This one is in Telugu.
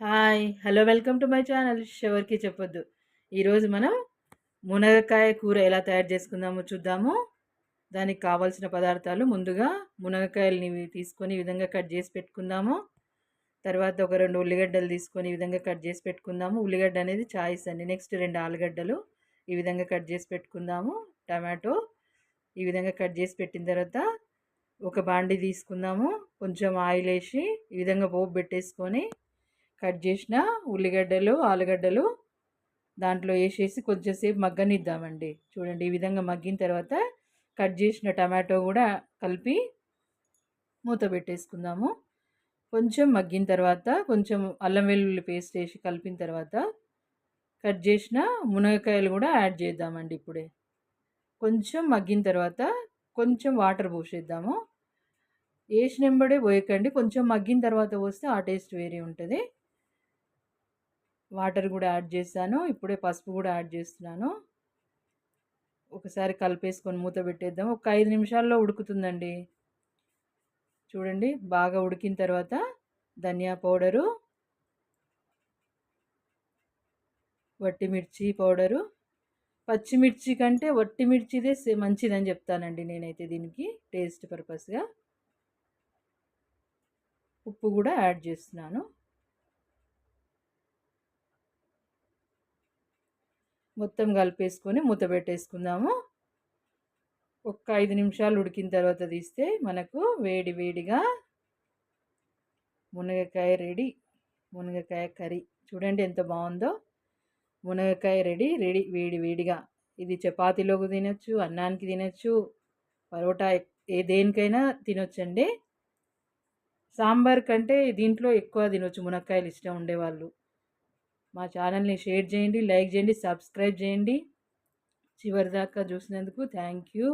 Hi! Hello! Welcome to my channel ఎవరికీ చెప్పొద్దు. ఈరోజు మనం మునగకాయ కూర ఎలా తయారు చేసుకుందామో చూద్దాము. దానికి కావాల్సిన పదార్థాలు ముందుగా మునగకాయలని తీసుకొని ఈ విధంగా కట్ చేసి పెట్టుకుందాము. తర్వాత ఒక 2 ఉల్లిగడ్డలు తీసుకొని ఈ విధంగా కట్ చేసి పెట్టుకుందాము. ఉల్లిగడ్డ అనేది చాయిస్ అండి. నెక్స్ట్ 2 ఆలుగడ్డలు ఈ విధంగా కట్ చేసి పెట్టుకుందాము. టమాటో ఈ విధంగా కట్ చేసి పెట్టిన తర్వాత ఒక బాండీ తీసుకుందాము. కొంచెం ఆయిల్ వేసి ఈ విధంగా పోపు పెట్టేసుకొని కట్ చేసిన ఉల్లిగడ్డలు ఆలుగడ్డలు దాంట్లో వేసేసి కొంచెంసేపు మగ్గనిద్దామండి. చూడండి ఈ విధంగా మగ్గిన తర్వాత కట్ చేసిన టమాటో కూడా కలిపి మూత పెట్టేసుకుందాము. కొంచెం మగ్గిన తర్వాత కొంచెం అల్లం వెల్లుల్లి పేస్ట్ వేసి కలిపిన తర్వాత కట్ చేసిన మునగకాయలు కూడా యాడ్ చేద్దామండి. ఇప్పుడే కొంచెం మగ్గిన తర్వాత కొంచెం వాటర్ పోసేద్దాము. వేసినెంబడే పోయకండి, కొంచెం మగ్గిన తర్వాత పోస్తే ఆ టేస్ట్ వేరే ఉంటుంది. వాటర్ కూడా యాడ్ చేశాను. ఇప్పుడే పసుపు కూడా యాడ్ చేస్తున్నాను. ఒకసారి కలిపేసుకొని మూత పెట్టేద్దాం. ఒక 5 నిమిషాల్లో ఉడుకుతుందండి. చూడండి బాగా ఉడికిన తర్వాత ధనియా పౌడరు, వట్టిమిర్చి పౌడరు, పచ్చిమిర్చి కంటే వట్టిమిర్చిదే మంచిదని చెప్తానండి నేనైతే దీనికి టేస్ట్ పర్పస్గా. ఉప్పు కూడా యాడ్ చేస్తున్నాను. మొత్తం కలిపేసుకొని మూత పెట్టేసుకుందాము. ఒక 5 నిమిషాలు ఉడికిన తర్వాత తీస్తే మనకు వేడి వేడిగా మునగకాయ రెడీ. మునగకాయ కర్రీ చూడండి ఎంత బాగుందో. మునగకాయ రెడీ వేడి వేడిగా. ఇది చపాతీలోకి తినొచ్చు, అన్నానికి తినొచ్చు, పరోటా దేనికైనా తినొచ్చండి. సాంబార్ కంటే దీంట్లో ఎక్కువ తినొచ్చు మునక్కాయలు ఇష్టం ఉండేవాళ్ళు. మా ఛానల్ని షేర్ చేయండి, లైక్ చేయండి, సబ్స్క్రైబ్ చేయండి. చివరిదాకా చూసినందుకు థ్యాంక్ యూ.